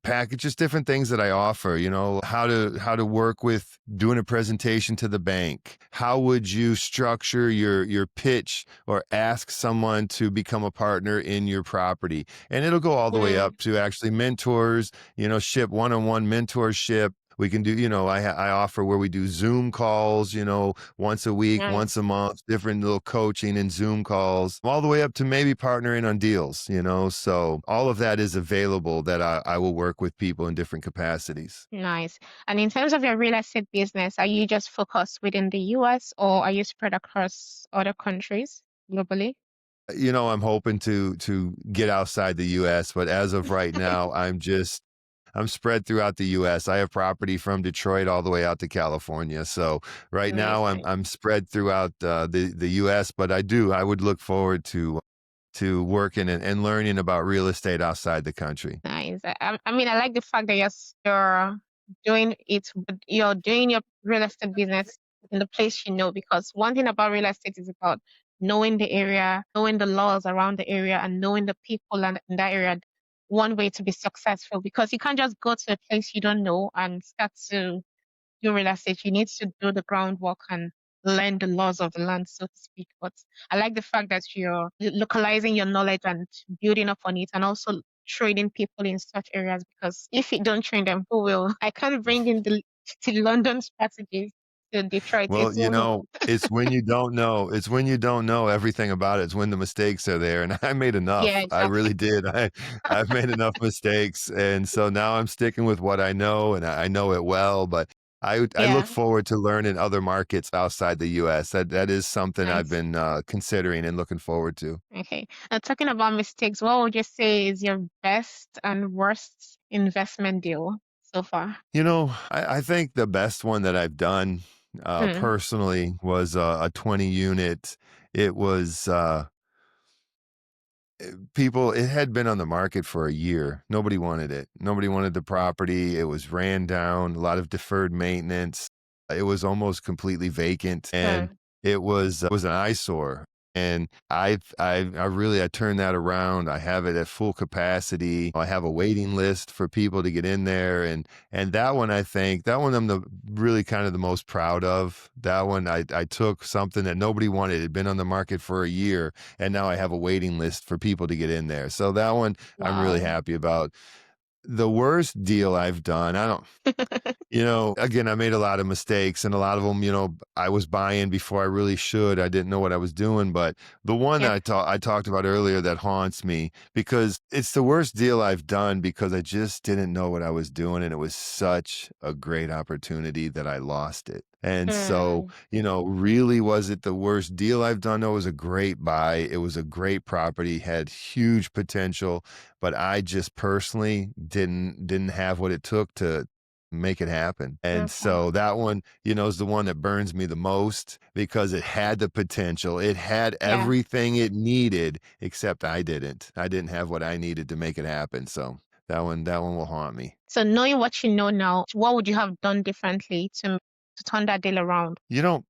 packages, different things that I offer, how to work with doing a presentation to the bank. How would you structure your pitch or ask someone to become a partner in your property? And it'll go all the way Mm, up to actually mentors, ship one-on-one mentorship. We can do, I offer where we do Zoom calls, once a week, once nice. a month, different little coaching and Zoom calls, all the way up to maybe partnering on deals, So all of that is available that I will work with people in different capacities. Nice. And in terms of your real estate business, are you just focused within the US, or are you spread across other countries globally? I'm hoping to get outside the US, but as of right now, I'm spread throughout the US. I have property from Detroit all the way out to California. So right Nice, now I'm nice. I'm spread throughout the US, but I would look forward to working and learning about real estate outside the country. Nice. I mean, I like the fact that you're doing it, you're doing your real estate business in the place you know, because one thing about real estate is about knowing the area, knowing the laws around the area, and knowing the people in that area. One way to be successful, because you can't just go to a place you don't know and start to do real estate. You need to do the groundwork and learn the laws of the land, so to speak. But I like the fact that you're localizing your knowledge and building up on it, and also training people in such areas, because if you don't train them, who will? I can't bring in the London strategies to Detroit. It Well, won't work. it's when you don't know everything about it. It's when the mistakes are there. And I made Yeah, enough. I exactly. really did. I've made enough mistakes. And so now I'm sticking with what I know and I know it well, but I look Yeah, forward to learning other markets outside the US. That is something I've nice. been considering and looking forward to. Okay. Now, talking about mistakes, what would you say is your best and worst investment deal so far? I think the best one that I've done Hmm. personally was a 20 unit. It was people, it had been on the market for a year. Nobody wanted it. Nobody wanted the property. It was ran down, a lot of deferred maintenance. It was almost completely vacant, and Hmm. it was an eyesore. And I turned that around. I have it at full capacity. I have a waiting list for people to get in there, and that one, I think that one I'm the really kind of the most proud of. That one I took something that nobody wanted. It had been on the market for a year, and now I have a waiting list for people to get in there. So that one I'm really Wow. happy about. The worst deal I've done, I don't again, I made a lot of mistakes and a lot of them, I was buying before I really should. I didn't know what I was doing. But the one Yeah. that I talked about earlier that haunts me because it's the worst deal I've done because I just didn't know what I was doing. And it was such a great opportunity that I lost it. And so, Hmm. really, was it the worst deal I've done? No, it was a great buy. It was a great property, had huge potential, but I just personally didn't have what it took to make it happen. And Okay. so that one, is the one that burns me the most because it had the potential. It had Yeah. everything it needed, except I didn't. I didn't have what I needed to make it happen. So that one will haunt me. So knowing what you know now, what would you have done differently to turn that deal around?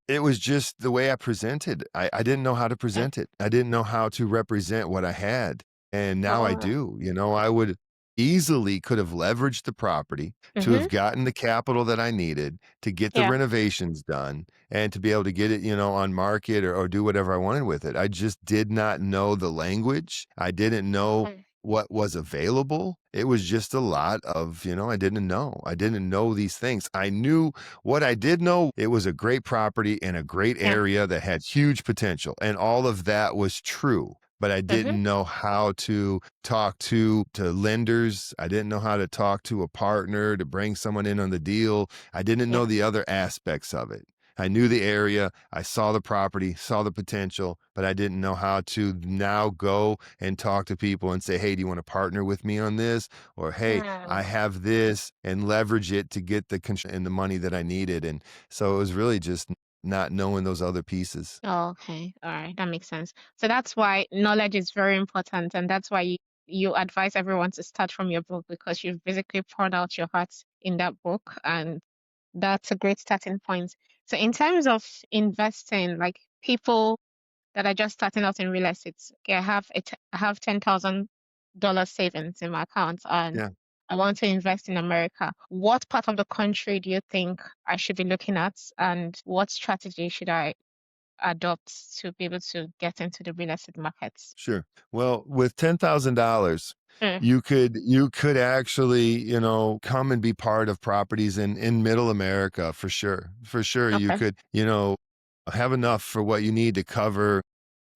It was just the way I presented. I didn't know how to Yeah. present it. I didn't know how to represent what I had. And now I Oh. do. I would easily could have leveraged the property to Mm-hmm. have gotten the capital that I needed to get the Yeah. renovations done and to be able to get it, on market or do whatever I wanted with it. I just did not know the language. I didn't know Mm. what was available. It was just a lot of, I didn't know. I didn't know these things. I knew what I did know, it was a great property in a great Yeah. area that had huge potential, and all of that was true. But I Mm-hmm. didn't know how to talk to lenders. I didn't know how to talk to a partner to bring someone in on the deal. I didn't know Yeah. the other aspects of it. I knew the area, I saw the property, saw the potential, but I didn't know how to now go and talk to people and say, hey, do you want to partner with me on this? Or, hey, I have this, and leverage it to get the and the money that I needed. And so it was really just not knowing those other pieces. Oh, okay. All right. That makes sense. So that's why knowledge is very important. And that's why you advise everyone to start from your book, because you've basically poured out your heart in that book. And that's a great starting point. So in terms of investing, like people that are just starting out in real estate, okay, I have $10,000 savings in my account, and Yeah. I want to invest in America. What part of the country do you think I should be looking at, and what strategy should I adopt to be able to get into the real estate markets? Sure. Well, with $10,000, Mm, you could actually, come and be part of properties in middle America for sure. For sure. You okay. could, have enough for what you need to cover,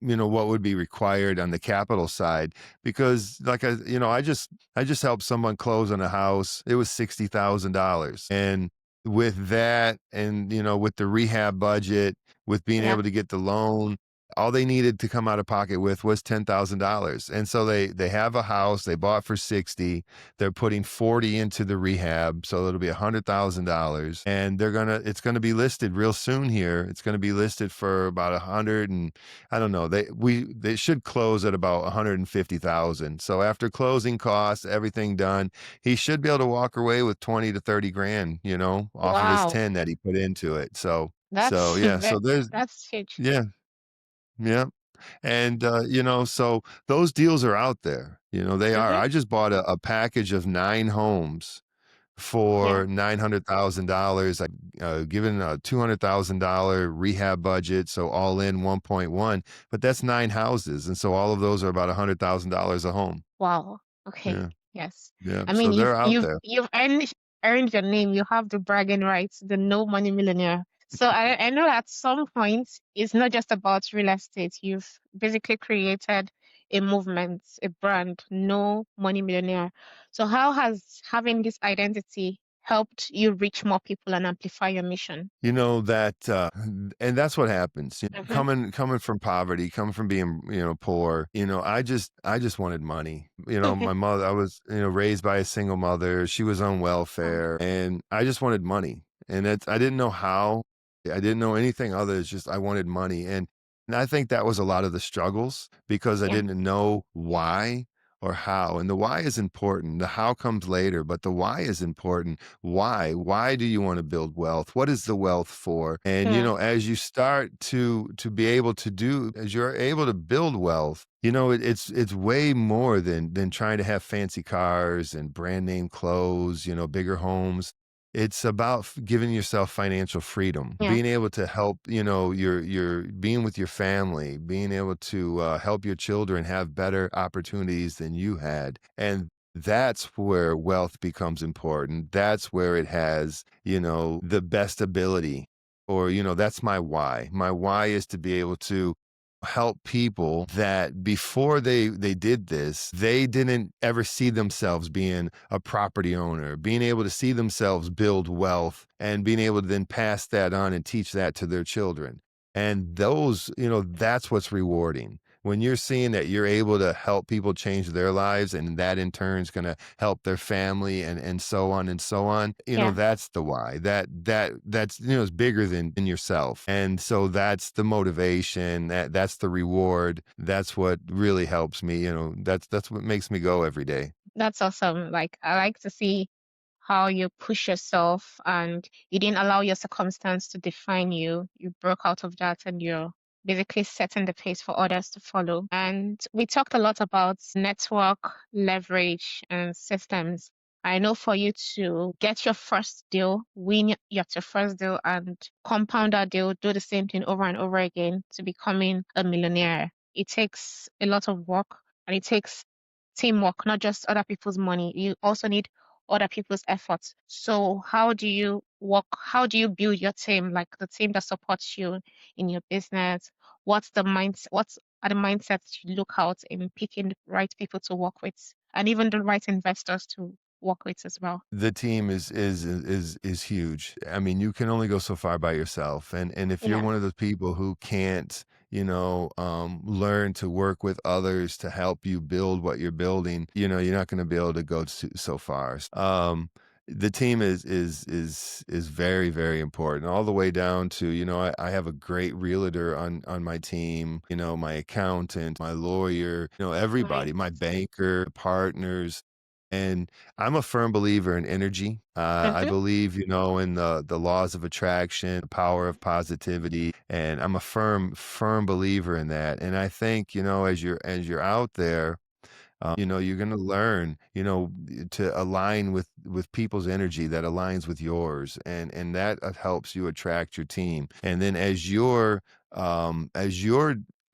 what would be required on the capital side. Because like I just helped someone close on a house. It was $60,000. And with that, and with the rehab budget, with being Yeah. able to get the loan, all they needed to come out of pocket with was $10,000. And so they have a house they bought for 60. They're putting 40 into the rehab, so it'll be $100,000. And it's gonna be listed real soon here. It's gonna be listed for about 100, and I don't know. They should close at about 150,000. So after closing costs, everything done, he should be able to walk away with 20 to 30 grand, off of his Wow. 10 that he put into it. So That's yeah, so there's that's huge. yeah, yeah. And so those deals are out there. They are. Mm-hmm. I just bought a package of 9 homes Yeah. for $900,000. I given a $200,000 rehab budget, so all in 1.1. But that's 9 houses, and so all of those are about $100,000 a home. Wow. Okay. Yeah, Yes. yeah. I So mean, they're out there. you've earned your name. You have the bragging rights, the No Money Millionaire. So I know at some point it's not just about real estate. You've basically created a movement, a brand, No Money Millionaire. So how has having this identity helped you reach more people and amplify your mission? And that's what happens. Mm-hmm. Coming from poverty, coming from being, poor. I just wanted money. My mother, I was, raised by a single mother. She was on Oh, welfare, and I just wanted money. And I didn't know how. I didn't know anything other. It's just I wanted money, and I think that was a lot of the struggles because I yeah, didn't know why or how. And the why is important. The how comes later, but the why is important. Why do you want to build wealth? What is the wealth for? And yeah, as you start to be able to do, as you're able to build wealth, it's way more than trying to have fancy cars and brand name clothes, bigger homes. It's about giving yourself financial freedom, yeah, being able to help, your being with your family, being able to help your children have better opportunities than you had. And that's where wealth becomes important. That's where it has, the best ability. Or, that's my why. My why is to be able to help people that before they did this, they didn't ever see themselves being a property owner, being able to see themselves build wealth and being able to then pass that on and teach that to their children. And those, that's what's rewarding. When you're seeing that you're able to help people change their lives, and that in turn is going to help their family, and so on and so on, yeah. that's the why. That's is bigger than yourself. And so that's the motivation, that's the reward. That's what really helps me. That's what makes me go every day. That's awesome. Like, I like to see how you push yourself and you didn't allow your circumstance to define you. You broke out of that and you're basically setting the pace for others to follow. And we talked a lot about network, leverage, and systems. I know for you to get your first deal, your first deal and compound that deal, do the same thing over and over again to becoming a millionaire. It takes a lot of work and it takes teamwork, not just other people's money. You also need other people's efforts. So how do you work? How do you build your team, like the team that supports you in your business? What's the mindset? What are the mindsets you look out in picking the right people to work with, and even the right investors to work with as well. The team is huge. I mean, you can only go so far by yourself, and if you're Yeah. one of those people who can't, learn to work with others to help you build what you're building, you're not going to be able to go so far. The team is very, very important, all the way down to, I have a great realtor on my team, my accountant, my lawyer, everybody, Nice. my banker, partners. And I'm a firm believer in energy. I Mm-hmm. believe, in the laws of attraction, the power of positivity, and I'm a firm believer in that. And I think, as you're out there, you're going to learn, to align with people's energy that aligns with yours, and that helps you attract your team. And then as you're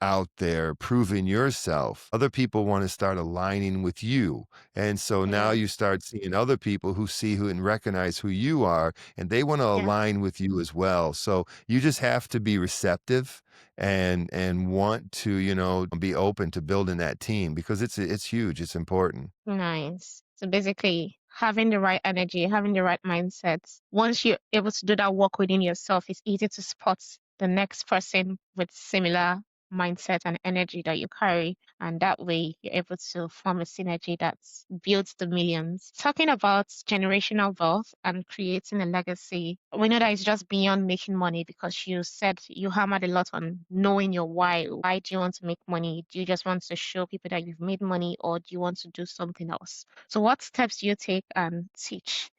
out there proving yourself, other people want to start aligning with you. And so now Yeah. you start seeing other people who see who and recognize who you are, and they want to Yeah. align with you as well. So you just have to be receptive and want to, be open to building that team, because it's huge, it's important. Nice. So basically, having the right energy, having the right mindset. Once you're able to do that work within yourself, it's easy to spot the next person with similar mindset and energy that you carry. And that way, you're able to form a synergy that builds the millions. Talking about generational wealth and creating a legacy, we know that it's just beyond making money, because you said you hammered a lot on knowing your why. Why do you want to make money? Do you just want to show people that you've made money, or do you want to do something else? So, what steps do you take and teach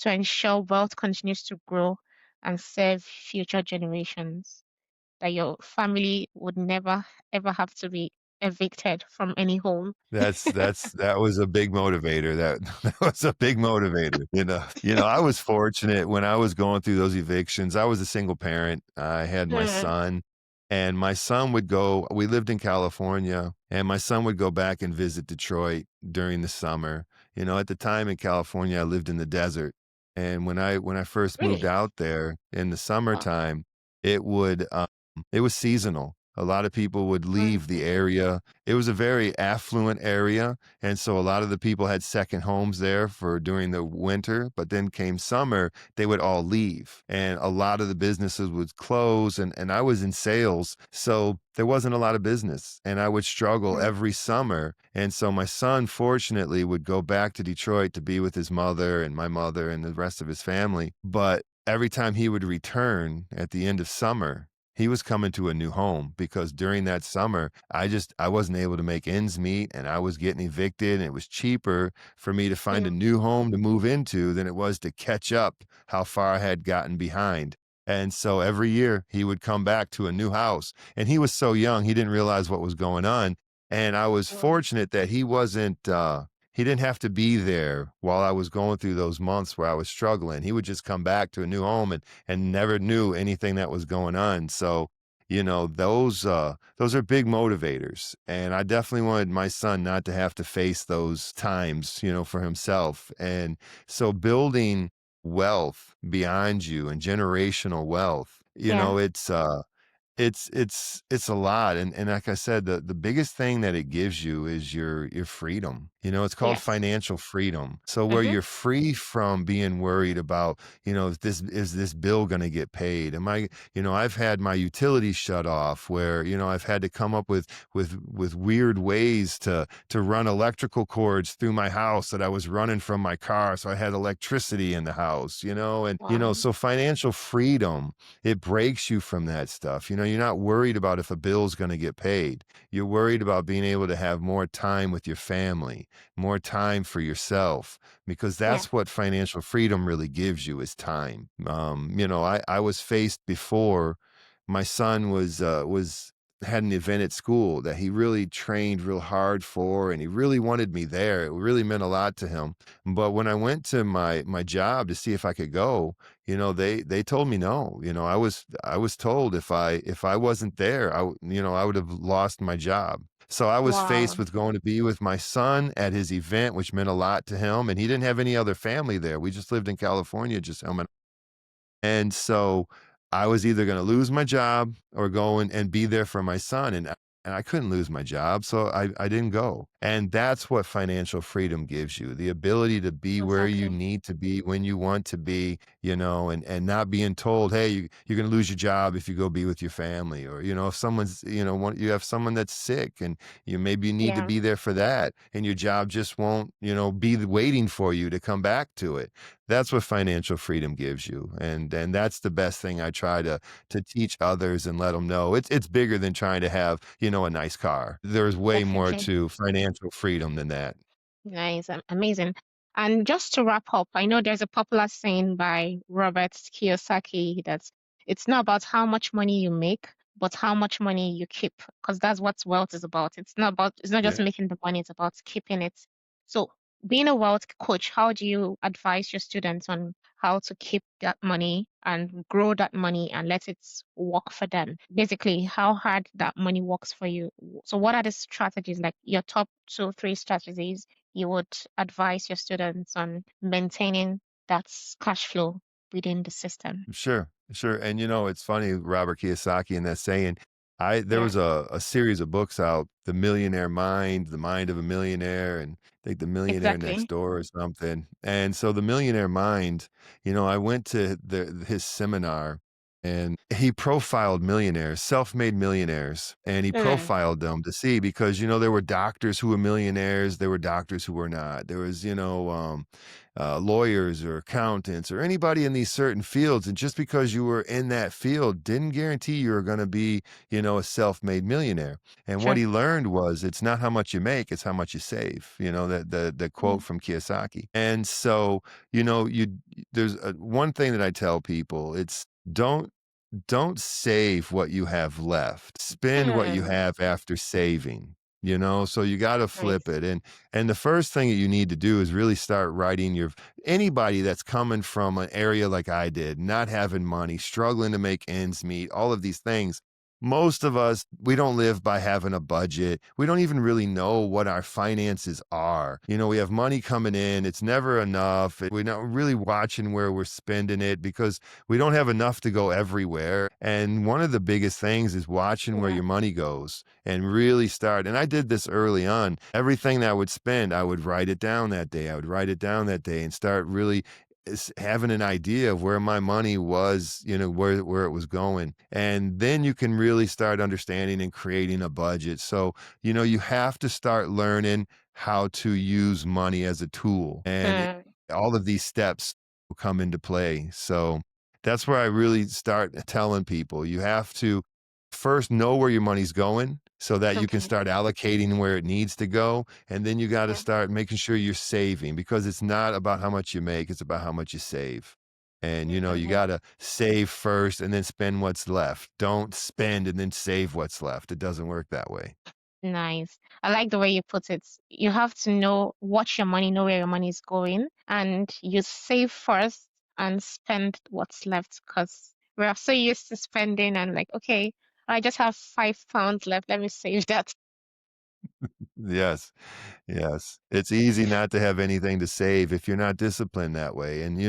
to ensure wealth continues to grow and serve future generations? That your family would never ever have to be evicted from any home. That was a big motivator. That that was a big motivator, I was fortunate when I was going through those evictions. I was a single parent. I had my Mm, son, and my son would go we lived in California, and my son would go back and visit Detroit during the summer. At the time in California, I lived in the desert, and when I first moved really? out there in the Wow. summertime, it would, it was seasonal. A lot of people would leave the Mhm. area. It was a very affluent area, and so a lot of the people had second homes there for during the winter, but then came summer, they would all leave, and a lot of the businesses would close, and I was in sales, so there wasn't a lot of business, and I would struggle Mm, every summer. And so my son, fortunately, would go back to Detroit to be with his mother and my mother and the rest of his family, but every time he would return at the end of summer, he was coming to a new home, because during that summer, I wasn't able to make ends meet, and I was getting evicted, and it was cheaper for me to find a yeah. new home to move into than it was to catch up how far I had gotten behind. And so every year he would come back to a new house, and he was so young, he didn't realize what was going on. And I was Mm, fortunate that he didn't have to be there while I was going through those months where I was struggling. He would just come back to a new home and never knew anything that was going on. So, those are big motivators. And I definitely wanted my son not to have to face those times, for himself. And so building wealth beyond you and generational wealth, yeah. it's a lot, and like I said, the biggest thing that it gives you is your freedom. It's called Yes. financial freedom. So where Mm-hmm. you're free from being worried about, is this bill gonna get paid? I've had my utilities shut off where, I've had to come up with weird ways to run electrical cords through my house that I was running from my car, so I had electricity in the house, and, Wow. so financial freedom, it breaks you from that stuff. You're not worried about if a bill's going to get paid. You're worried about being able to have more time with your family, more time for yourself, because Yeah. that's what financial freedom really gives you is time. I was faced before. My son was had an event at school that he really trained real hard for, and he really wanted me there. It really meant a lot to him. But when I went to my job to see if I could go, they told me no. I was told if I wasn't there, I would have lost my job. So I was faced Wow. with going to be with my son at his event, which meant a lot to him, and he didn't have any other family there. We just lived in California, just him and so I was either gonna lose my job or go and be there for my son, and I couldn't lose my job, so I didn't go. And that's what financial freedom gives you, the ability to be where you Exactly. need to be when you want to be, and not being told, hey, you're going to lose your job if you go be with your family. Or, if someone's, you have someone that's sick and maybe you need to Yeah. be there for that. And your job just won't, be waiting for you to come back to it. That's what financial freedom gives you. And that's the best thing I try to teach others and let them know. It's bigger than trying to have, a nice car. There's way more Definitely. to financial freedom than that. Nice. Amazing. And just to wrap up, I know there's a popular saying by Robert Kiyosaki that it's not about how much money you make, but how much money you keep, because that's what wealth is about. It's not just Yeah. making the money, it's about keeping it. So being a wealth coach, how do you advise your students on how to keep that money and grow that money and let it work for them? Basically, how hard that money works for you. So what are the strategies, like your top two, three strategies you would advise your students on maintaining that cash flow within the system? Sure, sure. And it's funny, Robert Kiyosaki and that saying, there Yeah, was a series of books out, The Millionaire Mind, The Mind of a Millionaire, and I think The Millionaire Next exactly. Door or something. And so The Millionaire Mind, I went to his seminar and he profiled millionaires, self-made millionaires, and he Mm, profiled them to see because there were doctors who were millionaires, there were doctors who were not. There was, lawyers or accountants or anybody in these certain fields. And just because you were in that field didn't guarantee you were going to be, a self-made millionaire. And what sure. he learned was it's not how much you make, it's how much you save, the quote Mm, from Kiyosaki. And so, there's one thing that I tell people, it's don't save what you have left. Spend what you mm, have after saving. So you got to flip nice. it. And the first thing that you need to do is really start writing anybody that's coming from an area like I did, not having money, struggling to make ends meet, all of these things. Most of us, we don't live by having a budget. We don't even really know what our finances are. We have money coming in, it's never enough. We're not really watching where we're spending it because we don't have enough to go everywhere. And one of the biggest things is watching where Yeah, your money goes and really start. And I did this early on. Everything that I would spend, I would write it down that day. I would write it down that day and start really having an idea of where my money was, where it was going. And then you can really start understanding and creating a budget. So, you have to start learning how to use money as a tool. And mm, all of these steps will come into play. So that's where I really start telling people you have to first know where your money's going so that you can okay. start allocating where it needs to go. And then you got to Yeah, start making sure you're saving because it's not about how much you make, it's about how much you save. And you mm, got to save first and then spend what's left. Don't spend and then save what's left. It doesn't work that way. nice. I like the way you put it. You have to watch your money, know where your money is going, and you save first and spend what's left because we're so used to spending and like, okay, I just have £5 left. Let me save that. Yes. Yes. It's easy not to have anything to save if you're not disciplined that way. And,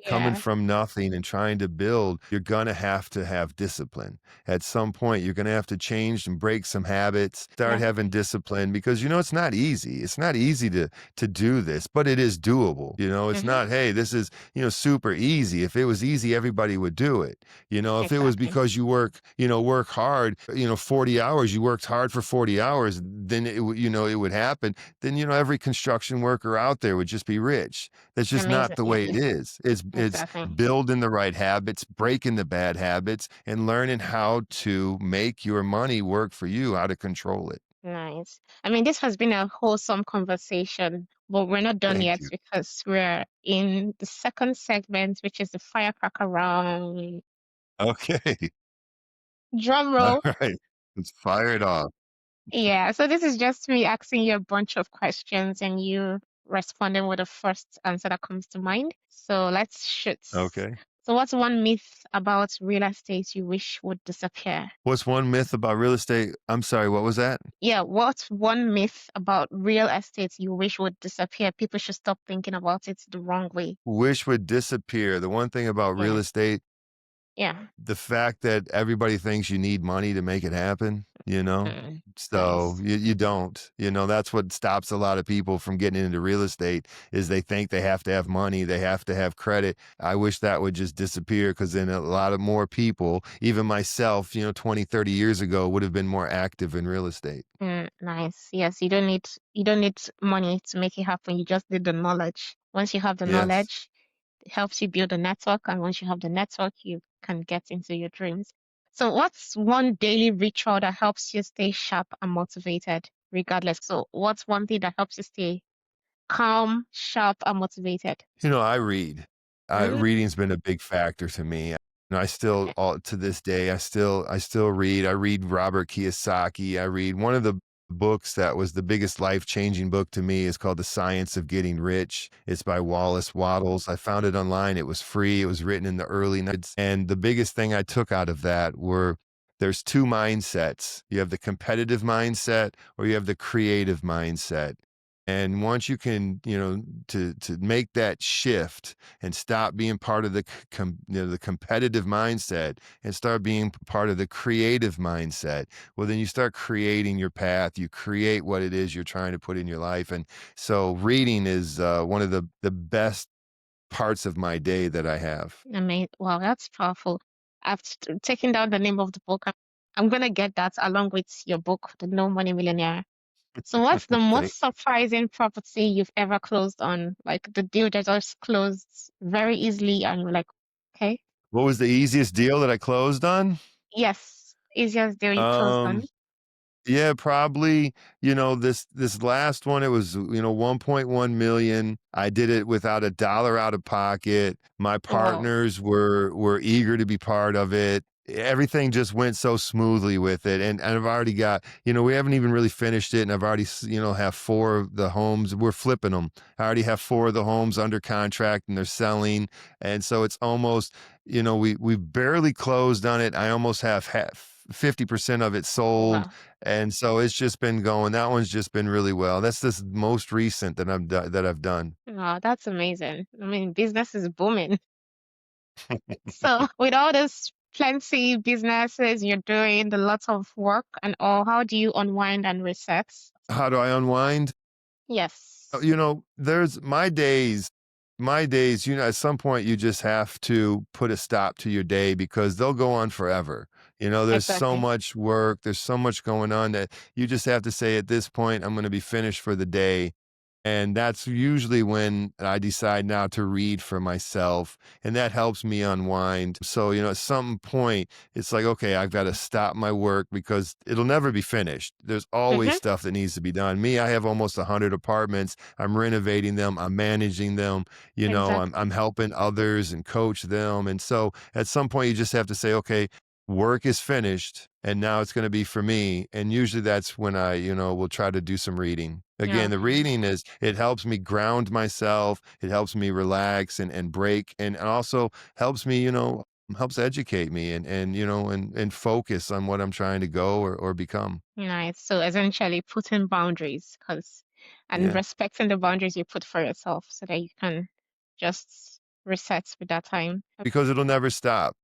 coming Yeah, from nothing and trying to build, you're going to have discipline. At some point, you're going to have to change and break some habits, start having definitely. discipline because, it's not easy. It's not easy to do this, but it is doable. It's Hmm. not, hey, this is, super easy. If it was easy, everybody would do it. If it was Exactly. because work hard, 40 hours, you worked hard for 40 hours, then it would happen. Then every construction worker out there would just be rich. That's just not Amazing. the Yeah, way it is. It's exactly. building the right habits, breaking the bad habits, and learning how to make your money work for you, how to control it. Nice. I mean, this has been a wholesome conversation, but we're not done Thank yet you. because we're in the second segment, which is the firecracker round. Okay. Drum All roll. right. Let's fire it off. Yeah, so this is just me asking you a bunch of questions and you responding with the first answer that comes to mind. So let's shoot. Okay. So, what's one myth about real estate you wish would disappear? What's one myth about real estate? I'm sorry, what was that? Yeah, what's one myth about real estate you wish would disappear? People should stop thinking about it the wrong way. Wish would disappear. The one thing about real Yeah, estate, yeah. the fact that everybody thinks you need money to make it happen. you know? So Nice. you don't, that's what stops a lot of people from getting into real estate is they think they have to have money, they have to have credit. I wish that would just disappear because then a lot of more people, even myself, 20, 30 years ago would have been more active in real estate. Nice. Yes, you don't need money to make it happen. You just need the knowledge. Once you have the Yes. knowledge, it helps you build a network, and once you have the network, you can get into your dreams. So, what's one daily ritual that helps you stay sharp and motivated, regardless? So, what's one thing that helps you stay calm, sharp, and motivated? I read. Mm, Reading's been a big factor to me. I still, all to this day, I still read. I read Robert Kiyosaki. I read one of the books that was the biggest life-changing book to me is called The Science of Getting Rich. It's by Wallace Wattles. I found it online. It was free. It was written in the early 90s. And the biggest thing I took out of that were there's two mindsets. You have the competitive mindset or you have the creative mindset. And once you can, to make that shift and stop being part of the competitive mindset and start being part of the creative mindset, well, then you start creating your path. You create what it is you're trying to put in your life. And so reading is one of the best parts of my day that I have. amazing. Wow, that's powerful. I've taken down the name of the book. I'm gonna get that along with your book, The No Money Millionaire. So what's the Thank- most surprising property you've ever closed on? Like the deal that just closed very easily and you're like, okay, what was the easiest deal that I closed on? yes, easiest deal you closed on. Um, Yeah, probably, this last one, it was, 1.1 million. I did it without a dollar out of pocket. My Wow. partners were eager to be part of it. Everything just went so smoothly with it. And I've already got, we haven't even really finished it. And I've already, have four of the homes. We're flipping them. I already have four of the homes under contract and they're selling. And so it's almost, we barely closed on it. I almost have half 50% of it sold, Wow. and so it's just been going. That one's just been really well. That's the most recent that I've done. Wow, that's amazing. I mean, business is booming. So with all this plenty businesses you're doing, the lots of work and all, how do you unwind and reset? How do I unwind? Yes, There's my days, at some point you just have to put a stop to your day because they'll go on forever. There's so exactly. much work, there's so much going on that you just have to say at this point, I'm going to be finished for the day. And that's usually when I decide now to read for myself, and that helps me unwind. So, at some point, it's like, okay, I've got to stop my work because it'll never be finished. There's always Mm-hmm. stuff that needs to be done. Me, I have almost 100 apartments. I'm renovating them, I'm managing them, I'm Exactly. helping others and coach them. And so at some point, you just have to say, okay, work is finished and now it's going to be for me. And usually that's when I, will try to do some reading. Again, the Okay. reading it helps me ground myself. It helps me relax and break and also helps me, helps educate me and focus on what I'm trying to go or become. Nice. So essentially putting boundaries because and Yeah. respecting the boundaries you put for yourself so that you can just reset with that time. Because it'll never stop.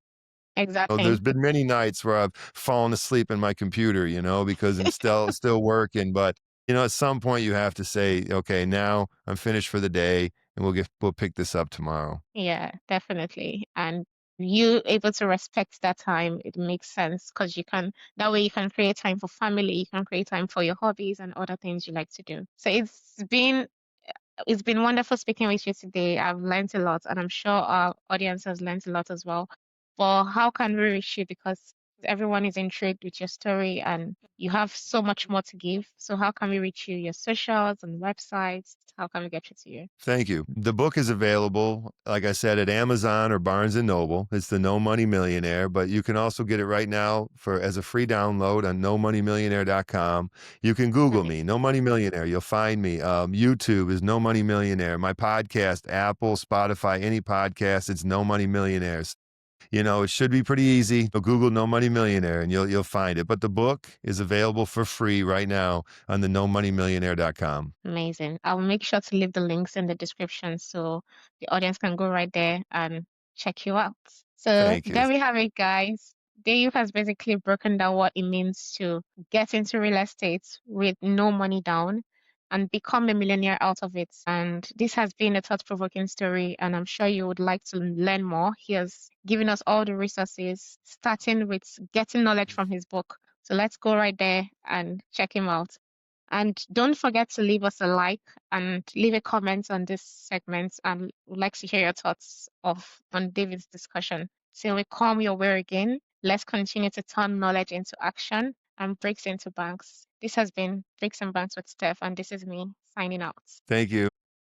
Oh, Exactly. there's been many nights where I've fallen asleep in my computer, because I'm still working, but at some point you have to say, okay, now I'm finished for the day and we'll pick this up tomorrow. Yeah, definitely. And you able to respect that time, it makes sense because you can that way you can create time for family, you can create time for your hobbies and other things you like to do. So it's been wonderful speaking with you today. I've learned a lot, and I'm sure our audience has learned a lot as well. But how can we reach you? Because everyone is intrigued with your story, and you have so much more to give. So how can we reach you? Your socials and websites. How can we get you to you? Thank you. The book is available, like I said, at Amazon or Barnes and Noble. It's the No Money Millionaire, but you can also get it right now as a free download on nomoneymillionaire.com. You can Google me, Nice. No Money Millionaire. You'll find me. YouTube is No Money Millionaire. My podcast, Apple, Spotify, any podcast, it's No Money Millionaires. It should be pretty easy. Google No Money Millionaire and you'll find it. But the book is available for free right now on the nomoneymillionaire.com. Amazing. I'll make sure to leave the links in the description so the audience can go right there and check you out. So Thank you. there we have it, guys. Dave has basically broken down what it means to get into real estate with no money down and become a millionaire out of it. And this has been a thought-provoking story, and I'm sure you would like to learn more. He has given us all the resources, starting with getting knowledge from his book. So let's go right there and check him out. And don't forget to leave us a like and leave a comment on this segment. And would like to hear your thoughts on David's discussion. Till we come your way again, let's continue to turn knowledge into action and bricks into banks. This has been Bricks and Banks with Steph, and this is me signing out. Thank you.